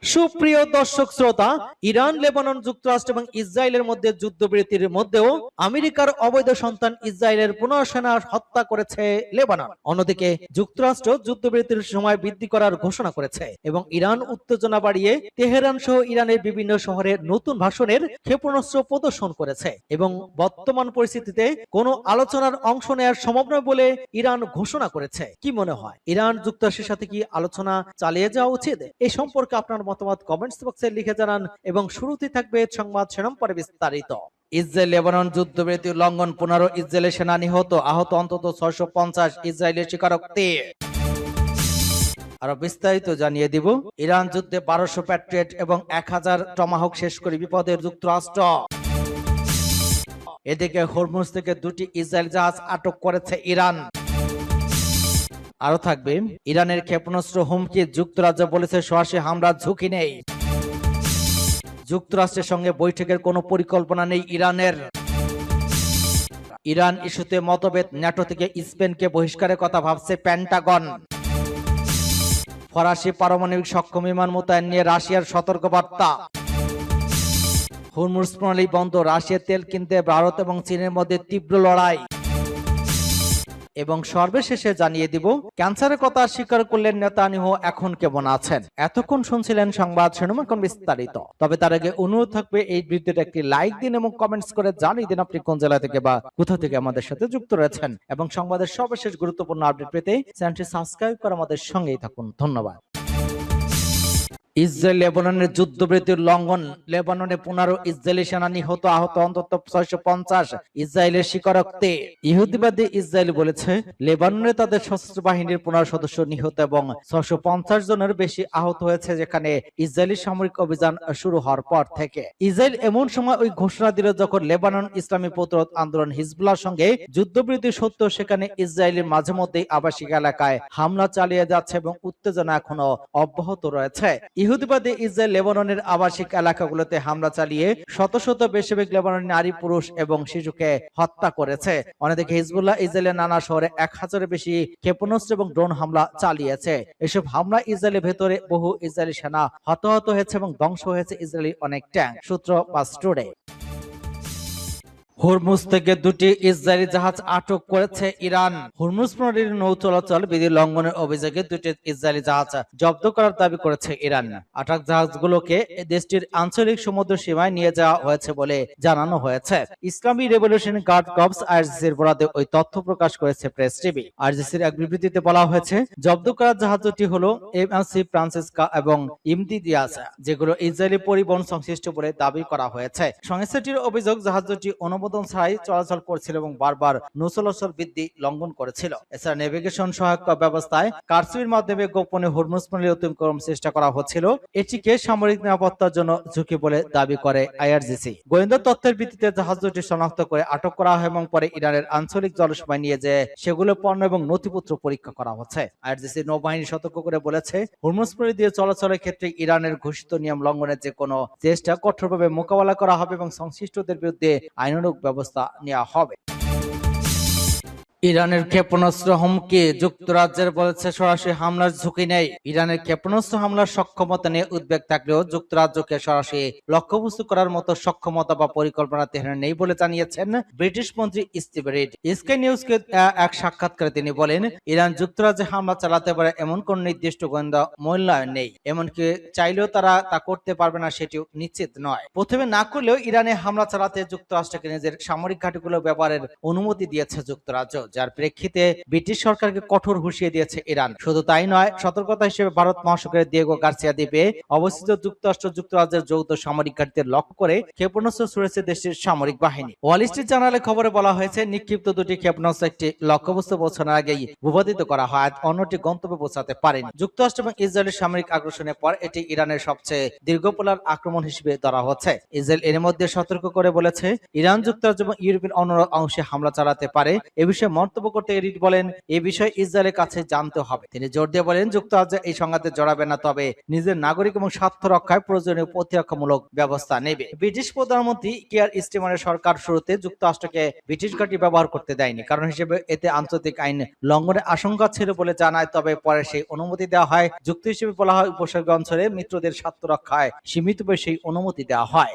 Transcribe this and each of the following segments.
সুপ্রিয় দর্শক শ্রোতা, ইরান, লেবানন, যুক্তরাষ্ট্র এবং ইসরায়েলের মধ্যে যুদ্ধবিরতির মধ্যেও আমেরিকার অবৈধ সন্তান ইসরায়েলের 15 সেনা হত্যা করেছে লেবানন। অন্যদিকে যুক্তরাষ্ট্র যুদ্ধবিরতির সময় বৃদ্ধি করার ঘোষণা করেছে এবং ইরান উত্তেজনা বাড়িয়ে তেহরান সহ ইরানের বিভিন্ন শহরে নতুন ভাষণের ক্ষেপণাস্ত্র প্রদর্শন করেছে এবং বর্তমান পরিস্থিতিতে কোনো আলোচনার অংশ নেওয়ার সম্ভব নয় বলে ইরান ঘোষণা করেছে। কি মনে হয়, ইরান যুক্তরাষ্ট্রের সাথে কি আলোচনা চালিয়ে যাওয়া উচিত? এই সম্পর্কে আপনার মতামত কমেন্টস বক্সে লিখে জানান এবং শুরুতেই থাকবে সংবাদ শিরোনাম পরে বিস্তারিত। ইসরায়েল লেবানন যুদ্ধবিরতি উল্লঙ্ঘন, 15 ইসরায়েলের সেনা নিহত, আহত অন্তত 650, ইসরায়েলের স্বীকারোক্তি। আরো বিস্তারিত জানিয়ে দিব। ইরান যুদ্ধে 1200 প্যাট্রিয়ট এবং 1000 টমাহক শেষ করে বিপদের যুক্তরাষ্ট্র। এদিকে হরমুজ থেকে 2টি ইসরায়েল জাহাজ আটক করেছে ইরান। আরো থাকবে, ইরানের ক্ষেপণাস্ত্র হুমকি, যুক্তরাজ্য বলেছে সরাসরি হামলার ঝুঁকি নেই। যুক্তরাষ্ট্রের সঙ্গে বৈঠকের কোনো পরিকল্পনা নেই ইরানের। ইরান ইস্যুতে মতভেদ, ন্যাটো থেকে স্পেনকে বহিষ্কারের কথা ভাবছে পেন্টাগন। ফরাসি পারমাণবিক সক্ষম বিমান মোতায়েন নিয়ে রাশিয়ার সতর্কবার্তা। হরমুজ প্রণালী বন্ধ, রাশিয়ার তেল কিনতে ভারত এবং চীনের মধ্যে তীব্র লড়াই। এবং সর্বশেষে জানিয়ে দিব, ক্যান্সারের কথা স্বীকার করলেন নেতানিয়াহু, এখন কেমন আছেন। এতক্ষণ শুনছিলেন সংবাদ শিরোনাম, এখন বিস্তারিত। তবে তার আগে অনুরোধ থাকবে, এই ভিডিওটা একটি লাইক দিন এবং কমেন্টস করে জানিয়ে দিন আপনি কোন জেলা থেকে বা কোথা থেকে আমাদের সাথে যুক্ত রয়েছেন, এবং সংবাদের সর্বশেষ গুরুত্বপূর্ণ আপডেট পেতে চ্যানেলটি সাবস্ক্রাইব করে আমাদের সঙ্গেই থাকুন। ধন্যবাদ। ইসরায়েল লেবাননের যুদ্ধবিরতির লঙ্ঘন, লেবাননে 15 ইসরায়েলি সেনা নিহত, আহত অন্তত 650, ইসরায়েলের স্বীকারোক্তি। ইহুদিবাদী ইসরায়েল বলেছে লেবাননে তাদের সশস্ত্র বাহিনীর 15 সদস্য নিহত এবং 650 জনের বেশি আহত হয়েছে, যেখানে ইসরায়েলি সামরিক অভিযান শুরু হওয়ার পর থেকে। ইসরায়েল এমন সময় ওই ঘোষণা দিল যখন লেবানন ইসলামী প্রতিরোধ আন্দোলন হিজবুল্লাহর সঙ্গে যুদ্ধবিরতি সত্ত্বেও সেখানে ইসরায়েলের মাঝে মধ্যেই আবাসিক এলাকায় হামলা চালিয়ে যাচ্ছে এবং উত্তেজনা এখনো অব্যাহত রয়েছে। ইহুদিবাদী ইসরায়েল লেবাননের আবাসিক এলাকাগুলোতে হামলা চালিয়ে শত শত বেশিরভাগ লেবাননের নারী, পুরুষ এবং শিশুকে হত্যা করেছে। অন্যদিকে হিজবুল্লাহ ইসরায়েলের নানা শহরে 1000-এর বেশি ক্ষেপণাস্ত্র এবং ড্রোন হামলা চালিয়েছে। এসব হামলা ইসরায়েলের ভেতরে বহু ইসরায়েলি সেনা হতাহত হয়েছে এবং ধ্বংস হয়েছে ইসরায়েলি অনেক ট্যাঙ্ক। সূত্র পাস টুডে। হরমুজ থেকে 2টি ইসরায়েলি জাহাজ আটক করেছে ইরান। হরমুজ প্রণালীর নৌ চলাচল বিধি লঙ্ঘনের অভিযোগে 2টি ইসরায়েলি জাহাজ জব্দ করার দাবি করেছে ইরান। আটক জাহাজগুলোকে দেশটির আঞ্চলিক সমুদ্র সীমায় নিয়ে যাওয়া হয়েছে বলে জানানো হয়েছে। ইসলামী রেভলিউশন গার্ড কর্পস আরজিসির বরাতে ওই তথ্য প্রকাশ করেছে প্রেস টিভি। আরজিসির এক বিবৃতিতে বলা হয়েছে, জব্দ করা জাহাজ দুটি হলো এমএসসি ফ্রান্সিসকা এবং ইমতিদিয়াস, যেগুলো ইসরায়েলি পরিবহন সংশ্লিষ্ট বলে দাবি করা হয়েছে। সংস্থাটির অভিযোগ, জাহাজ দুটি অনুমোদন ছাড়াই চলাচল করছিল এবং বারবার নৌচলাচল বিধি লঙ্ঘন করেছিল। এছাড়া নেভিগেশন সহায়ক ব্যবস্থায় কারচুপির মাধ্যমে গোপনে হরমুজ প্রণালী অতিক্রম চেষ্টা করা হচ্ছিল। এটিকে সামরিক নিরাপত্তার জন্য ঝুঁকি বলে দাবি করে আইআরজিসি। গোয়েন্দা তথ্যের ভিত্তিতে জাহাজ দুটি শনাক্ত করে আটক করা হয় এবং পরে ইরানের আঞ্চলিক জলসীমায় নিয়ে যেয়ে সেগুলো পণ্য এবং নথিপত্র পরীক্ষা করা হচ্ছে। আইআরজিসি নৌবাহিনী সতর্ক করে বলেছে, হরমুজ প্রণালী দিয়ে চলাচলের ক্ষেত্রে ইরানের ঘোষিত নিয়ম লঙ্ঘনের যে কোনো চেষ্টা কঠোরভাবে মোকাবেলা করা হবে এবং সংশ্লিষ্টদের বিরুদ্ধে আইনানুগ ব্যবস্থা নেওয়া হবে। ইরানের ক্ষেপণাস্ত্র হুমকি, যুক্তরাজ্যের বলেছে সরাসরি হামলার ঝুঁকি নেই। ইরানের ক্ষেপণাস্ত্র হামলার সক্ষমতা নিয়ে উদ্বেগ থাকলেও যুক্তরাজ্যকে সরাসরি লক্ষ্যবস্তু করার মতো সক্ষমতা বা পরিকল্পনা তেহরান নেই বলে জানিয়েছেন ব্রিটিশ মন্ত্রী স্টিভ রিড। স্কাই নিউজকে এক সাক্ষাৎকারে তিনি বলেন, ইরান যুক্তরাজ্যে হামলা চালাতে পারে এমন কোন নির্দিষ্ট গোয়েন্দা মূল্যায়ন নেই, এমনকি চাইলেও তারা তা করতে পারবে না সেটিও নিশ্চিত নয়। প্রথমে না করলেও ইরানে হামলা চালাতে যুক্তরাষ্ট্রকে নিজের সামরিক ঘাঁটিগুলো ব্যবহারের অনুমতি দিয়েছে যুক্তরাজ্য, যার প্রেক্ষিতে ব্রিটিশ সরকারকে কঠোর হুঁশিয়ে দিয়েছে ইরান। শুধু তাই নয়, সতর্কতা হিসেবে ভারত মহাসাগরের দিয়েগো গার্সিয়া দ্বীপে অবস্থিত যুক্তরাষ্ট্র যুক্তরাজ্যের যৌথ সামরিক ঘাঁটিতে লক্ষ্য করে ক্ষেপণাস্ত্র ছুড়েছে দেশটির সামরিক বাহিনী। ওয়াল স্ট্রিট জার্নালে খবরে বলা হয়েছে, নিক্ষিপ্ত 2টি ক্ষেপণাস্ত্র একটি লক্ষ্যবস্তু পৌঁছানোর আগেই ভূপাতিত করা হয়, অন্যটি গন্তব্যে পৌঁছাতে পারেনি। যুক্তরাষ্ট্র এবং ইসরায়েলের সামরিক আগ্রাসনের পর এটি ইরানের সবচেয়ে দীর্ঘপল্লার আক্রমণ হিসেবে ধরা হচ্ছে। ইসরায়েল এর মধ্যে সতর্ক করে বলেছে, ইরান যুক্তরাজ্য এবং ইউরোপের অন্য অংশে হামলা চালাতে পারে। এ বিষয়ে মন্তব্য করতে রিড বলেন, এই বিষয়ে ইসরায়েলের কাছে জানতে হবে। তিনি জোর দিয়ে বলেন, যুক্তরাজ্য এই সংঘাতে জড়াবে না, তবে নিজের নাগরিক এবং স্বার্থ রক্ষায় প্রয়োজনীয় প্রতিরক্ষামূলক ব্যবস্থা নেবে। ব্রিটিশ প্রধানমন্ত্রী কিয়ার স্টিমারের সরকার শুরুতে যুক্তরাষ্ট্রকে ব্রিটিশ ঘাঁটি ব্যবহার করতে দেয়নি, কারণ হিসেবে এতে আন্তর্জাতিক আইন লঙ্ঘনের আশঙ্কা ছিল বলে জানায়। তবে পরে সেই অনুমতি দেওয়া হয়। যুক্তি হিসেবে বলা হয়, উপসাগরীয় অঞ্চলে মিত্রদের স্বার্থ রক্ষায় সীমিতভাবে সেই অনুমতি দেওয়া হয়।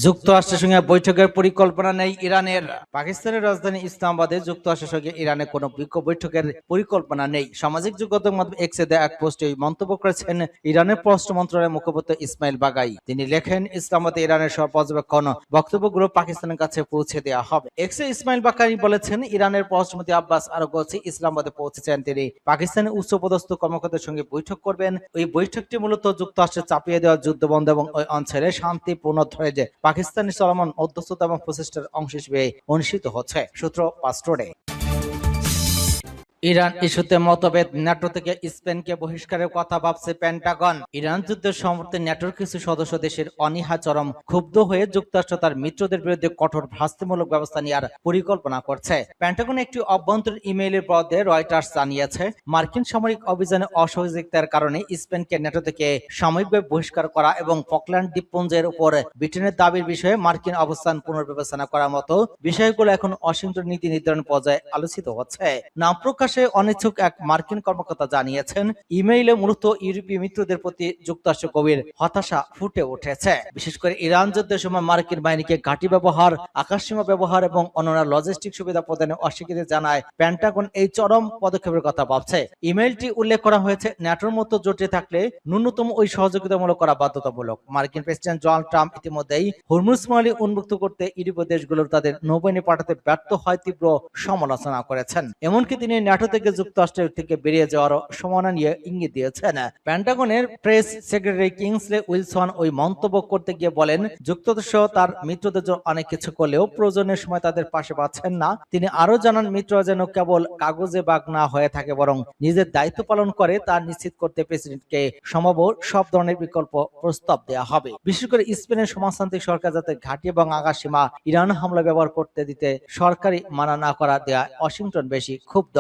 যুক্তরাষ্ট্রের সঙ্গে বৈঠকের পরিকল্পনা নেই ইরানের। পাকিস্তানের রাজধানী ইসলামাবাদে যুক্তরাষ্ট্রের সঙ্গে ইরানের কোনো বৈঠকের পরিকল্পনা নেই। সামাজিক যোগাযোগ মাধ্যম এক্সে দেয়া এক পোস্টে মন্তব্য করেছেন ইরানের পররাষ্ট্র মন্ত্রণালয়ের মুখপাত্র ইসমাইল বাগাই। তিনি লেখেন, ইসলামাবাদে ইরানের সব পর্যবেক্ষণ বক্তব্যগুলো পাকিস্তানের কাছে পৌঁছে দেওয়া হবে। এক্সে ইসমাইল বাগাই বলেছেন, ইরানের পররাষ্ট্রমন্ত্রী আব্বাস আরাগচি ইসলামাবাদে পৌঁছেছেন। তিনি পাকিস্তানের উচ্চপদস্থ কর্মকর্তাদের সঙ্গে বৈঠক করবেন। ওই বৈঠকটি মূলত যুক্তরাষ্ট্রের চাপিয়ে দেওয়া যুদ্ধবন্ধ এবং ওই অঞ্চলে শান্তি পুনরুদ্ধারে যে পাকিস্তানি চলমান মধ্যস্থতা এবং প্রচেষ্টার অংশ হিসেবে অনুষ্ঠিত হচ্ছে। সূত্র পাস্টোরে। ইরান ইস্যুতে মতভেদ, ন্যাটো থেকে স্পেনকে বহিষ্কারের কথা ভাবছে পেন্টাগন। ইরান যুদ্ধের সমর্থনে ন্যাটোর কিছু সদস্য দেশের অনীহা চরম ক্ষুব্ধ হয়ে যুক্তরাষ্ট্র তার মিত্রদের বিরুদ্ধে কঠোর শাস্তিমূলক ব্যবস্থা নেওয়ার পরিকল্পনা করছে। পেন্টাগন একটি অভ্যন্তরীণ ইমেইলের পদে রয়টার্স জানিয়েছে, মার্কিন সামরিক অভিযানে অসহযোগিতার কারণে স্পেনকে ন্যাটো থেকে সাময়িকভাবে বহিষ্কার করা এবং ফকল্যান্ড দ্বীপপুঞ্জের উপর ব্রিটেনের দাবির বিষয়ে মার্কিন অবস্থান পুনর্বিবেচনা করার মতো বিষয়গুলো এখন ওয়াশিংটন নীতি নির্ধারণ পর্যায়ে আলোচিত হচ্ছে। নাম প্রকাশ অনিচ্ছুক এক মার্কিন কর্মকর্তা জানিয়েছেন, ইমেইলে মূলত ইউরোপীয় মিত্রদের প্রতি যুক্তরাষ্ট্র গভীর হতাশা ফুটে উঠেছে। বিশেষ করে ইরান যুদ্ধের সময় মার্কিন বাহিনীকে ঘাঁটি ব্যবহার, আকাশসীমা ব্যবহার এবং অন্যান্য লজিস্টিক সুবিধা প্রদানে অস্বীকৃতি জানায় পেন্টাগন এই চরম পদক্ষেপের কথা ভাবছে। ইমেইলটি উল্লেখ করা হয়েছে, ন্যাটোর মতো জোটে থাকলে ন্যূনতম ওই সহযোগিতামূলক করা বাধ্যতামূলক। মার্কিন প্রেসিডেন্ট ডোনাল্ড ট্রাম্প ইতিমধ্যেই হরমুজ প্রণালী উন্মুক্ত করতে ইউরোপীয় দেশগুলোর তাদের নৌবাহিনী পাঠাতে ব্যর্থ হয় তীব্র সমালোচনা করেছেন। এমনকি তিনি ন্যাটো থেকে যুক্তরাষ্ট্রের থেকে বেরিয়ে যাওয়ার সম্ভাবনা নিয়ে ইঙ্গিত দিয়েছেন। পেন্টাগনের প্রেস সেক্রেটারি কিংসলে উইলসন ওই মন্তব্য করতে গিয়ে বলেন, যুক্তরাষ্ট্র তার মিত্রদের জন্য অনেক কিছু করলেও প্রয়োজনের সময় তাদের পাশে পাচ্ছেন না। তিনি আরো জানান, মিত্ররা যেন কেবল কাগজে বাগ না হয়ে থাকে, বরং নিজের দায়িত্ব পালন করে তা নিশ্চিত করতে প্রেসিডেন্টকে সম্ভব সব ধরনের বিকল্প প্রস্তাব দেওয়া হবে। বিশেষ করে স্পেনের সমাজতান্ত্রিক সরকার যাতে ঘাঁটি এবং আকাশসীমা ইরান হামলা ব্যবহার করতে দিতে সরকারি মানা না করা দেয়া ওয়াশিংটন বেশি ক্ষুব্ধ।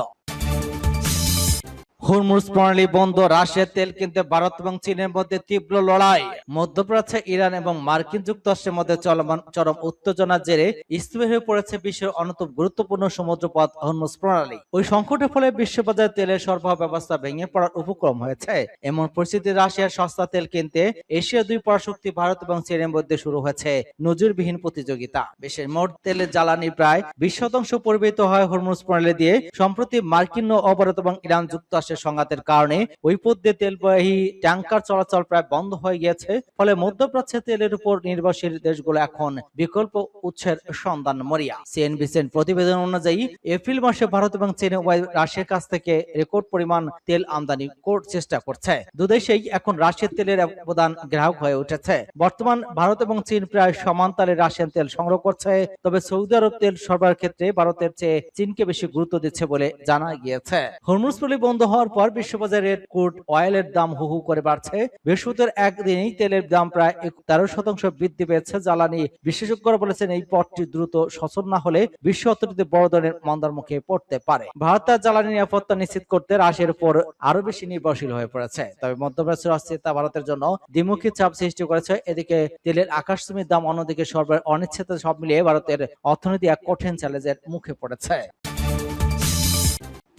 হরমুজ প্রণালী বন্ধ, রাশিয়ার তেল কিনতে ভারত এবং চীনের মধ্যে তীব্র লড়াই। মধ্যপ্রাচ্যে ইরান এবং মার্কিন যুক্তরাষ্ট্রের মধ্যে চলমান চরম উত্তেজনার জেরে স্থবির হয়ে পড়েছে বিশ্বের অন্যতম গুরুত্বপূর্ণ সমুদ্রপথ হরমুজ প্রণালী। ওই সংকটের ফলে বিশ্ববাজারে তেলের সরবরাহ ব্যবস্থা ভেঙে পড়ার উপক্রম হয়েছে। এমন পরিস্থিতি রাশিয়ার সস্তা তেল কিনতে এশিয়া দুই পরাশক্তি ভারত এবং চীনের মধ্যে শুরু হয়েছে নজিরবিহীন প্রতিযোগিতা। বিশ্বের মোট তেলের জ্বালানি প্রায় 20% পরিবহিত হয় হরমুজ প্রণালী দিয়ে। সম্প্রতি মার্কিন নৌ অবরোধ এবং ইরান যুক্তরাষ্ট্রের সংঘাতের কারণে ওই পথ দিয়ে তেলবাহী ট্যাঙ্কার চলাচল প্রায় বন্ধ হয়ে গেছে। ফলে মধ্যপ্রাচ্যে তেলের উপর নির্ভরশীল দেশগুলো এখন বিকল্প উৎসের সন্ধান মরিয়া। সিএনবিসির প্রতিবেদন অনুযায়ী এপ্রিল মাসে ভারত এবং চীন উভয় রাশিয়ার কাছ থেকে রেকর্ড পরিমাণ তেল আমদানি করতে চেষ্টা করছে। দুদেশেই এখন রাশিয়ার তেলের প্রধান গ্রাহক হয়ে উঠেছে। বর্তমান ভারত এবং চীন প্রায় সমান তালে রাশিয়ান তেল সংগ্রহ করছে। তবে সৌদি আরব তেল সরবরাহের ক্ষেত্রে ভারতের চেয়ে চীনকে বেশি গুরুত্ব দিচ্ছে বলে জানা গিয়েছে। হরমুজ প্রণালী বন্ধ হওয়ার পর বিশ্ববাজারে ক্রুড অয়েলের দাম হু হু করে বাড়ছে। বৃহস্পতিবার একদিনেই তেলের দাম প্রায় 13% বৃদ্ধি পেয়েছে। জ্বালানি বিশেষজ্ঞরা বলেছেন, এই পথটি দ্রুত সচল না হলে বিশ্ব অর্থনীতি বড় ধরনের মন্দার মুখে পড়তে পারে। ভারত তার জ্বালানি নিরাপত্তা নিশ্চিত করতে রাশিয়ার উপর আরো বেশি নির্ভরশীল হয়ে পড়েছে। তবে মধ্যপ্রাচ্যের অস্থিরতা ভারতের জন্য দ্বিমুখী চাপ সৃষ্টি করেছে। এদিকে তেলের আকাশচুম্বী দাম, অন্যদিকে সরবরাহের অনিশ্চয়তা, সব মিলিয়ে ভারতের অর্থনীতি এক কঠিন চ্যালেঞ্জের মুখে পড়েছে।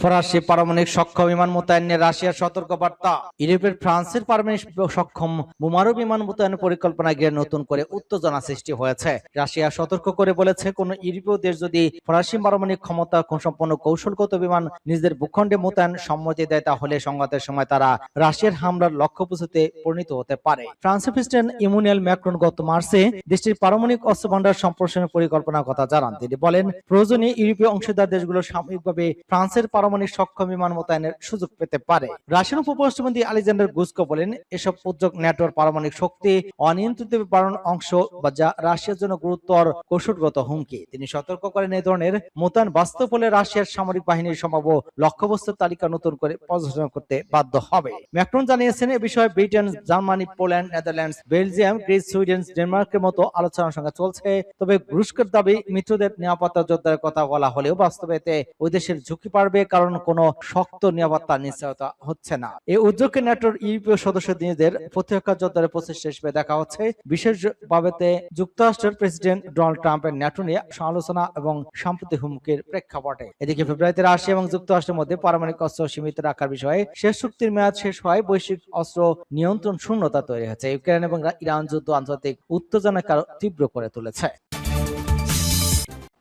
ফরাসি পারমাণবিক সক্ষম বিমান মোতায়েন নিয়ে রাশিয়ার সতর্ক বার্তা। ইউরোপের ফ্রান্সের পারমাণবিক সক্ষম বোমারু বিমান মোতায়েনের পরিকল্পনা ঘিরে নতুন করে উত্তেজনা সৃষ্টি হয়েছে। রাশিয়া সতর্ক করে বলেছে, কোন ইউরোপীয় দেশ যদি ফরাসি পারমাণবিক ক্ষমতা সম্পন্ন কৌশলগত বিমান নিজেদের ভূখণ্ডে মোতায়েন সম্মতি দেয়, তাহলে সংঘাতের সময় তারা রাশিয়ার হামলার লক্ষ্যবস্তুতে পরিণত হতে পারে। ফ্রান্সের প্রেসিডেন্ট ইমানুয়েল ম্যাক্রন গত মার্চে দেশটির পারমাণবিক অস্ত্র ভান্ডার সম্প্রসারণের পরিকল্পনার কথা জানান। তিনি বলেন, প্রয়োজনে ইউরোপীয় অংশীদার দেশগুলো সাময়িকভাবে ফ্রান্সের পারমাণবিক পারমাণবিক সক্ষম বিমান মোতায়েনের সুযোগ পেতে পারে। রাশিয়ান উপরাষ্ট্রপতি আলেকজান্ডার গুস্কো বলেন, এসব উদ্যোগ ন্যাটোর পারমাণবিক শক্তি অনিয়ন্ত্রিত বাড়ানোর অংশ বা যা রাশিয়ার জন্য গুরুতর কৌশলগত হুমকি। তিনি সতর্ক করেন, এই ধরনের মোতায়েন বাস্তব হলে রাশিয়ার সামরিক বাহিনীর সম্ভাব্য লক্ষ্যবস্তুর তালিকা নতুন করে পর্যালোচনা করতে বাধ্য হবে। ম্যাক্রন জানিয়েছেন, এ বিষয়ে Britain, Germany, Poland, Netherlands, Belgium, Greece, Sweden, ডেনমার্কের মতো আলোচনার সঙ্গে চলছে। তবে তুরস্কের দাবি, মিত্রদের নিরাপত্তা জোরদারের কথা বলা হলেও বাস্তবে এতে ওই দেশের ঝুঁকি বাড়বে, কারণ কোনো শক্ত নিরাপত্তা নিশ্চয়তা হচ্ছে না। এই উদ্যোগকে ন্যাটোর ইউরোপীয় সদস্যদের প্রতিরক্ষা জোরদারের প্রচেষ্টা হিসেবে দেখা হচ্ছে, বিশেষভাবে যুক্তরাষ্ট্রের প্রেসিডেন্ট ডোনাল্ড ট্রাম্পের ন্যাটো নিয়ে সমালোচনা এবং সাম্প্রতিক হুমকির প্রেক্ষাপটে। এদিকে ফেব্রুয়ারিতে রাশিয়া এবং যুক্তরাষ্ট্রের মধ্যে পারমাণবিক অস্ত্র সীমিত রাখার বিষয়ে শেষ চুক্তির মেয়াদ শেষ হওয়ায় বৈশ্বিক অস্ত্র নিয়ন্ত্রণ শূন্যতা তৈরি হয়েছে। ইউক্রেন এবং ইরান যুদ্ধ আন্তর্জাতিক উত্তেজনাকে আরো তীব্র করে তুলেছে।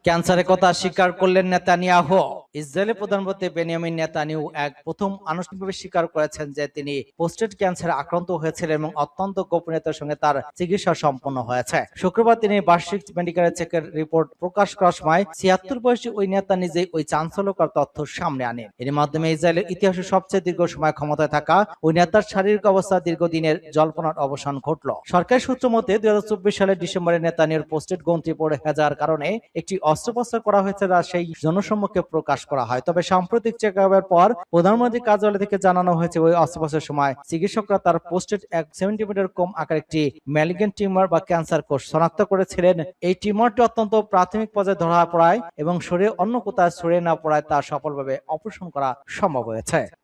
ক্যান্সারের কথা স্বীকার করলেন নেতানিয়াহু। ইসরায়েলের প্রধানমন্ত্রী বেনিয়ামিন নেতানিয়াহু প্রথম আনুষ্ঠানিকভাবে স্বীকার করেছেন যে তিনি প্রোস্টেট ক্যান্সারে আক্রান্ত হয়েছিলেন এবং অত্যন্ত গোপনীয়তার সঙ্গে তার চিকিৎসা সম্পন্ন হয়েছে। শুক্রবার তিনি বার্ষিক মেডিকেল চেকের রিপোর্ট প্রকাশ করার সময় ৭৬ বয়সী ওই নেতা নিজেই ওই চাঞ্চল্যকর তথ্য সামনে আনেন। এর মাধ্যমে ইসরায়েলের ইতিহাসে সবচেয়ে দীর্ঘ সময় ক্ষমতায় থাকা ওই নেতার শারীরিক অবস্থা দীর্ঘদিনের জল্পনার অবসান ঘটল। সরকারি সূত্র মতে ২০২৪ সালের ডিসেম্বরে নেতানিয়াহুর প্রোস্টেট গ্রন্থি পড়ে যাওয়ার কারণে একটি অস্ত্রোপচার করা হয়েছে, সেই জনসম্মুখে প্রকাশ করা হয়। তবে সাম্প্রতিক চেকআপের পর প্রধানমন্ত্রী কার্যালয় থেকে জানানো হয়েছে, ওই অস্ত্রোপচারের সময় চিকিৎসকরা তার প্রোস্টেট ১ সেন্টিমিটার কম আকার একটি ম্যালিগন্ট টিউমার বা ক্যান্সার কোষ শনাক্ত করেছিলেন। এই টিউমারটি অত্যন্ত প্রাথমিক পর্যায়ে ধরা পড়ায় এবং শরীরে অন্য কোথাও ছড়িয়ে না পড়ায় তা সফলভাবে অপারেশন করা সম্ভব হয়েছে।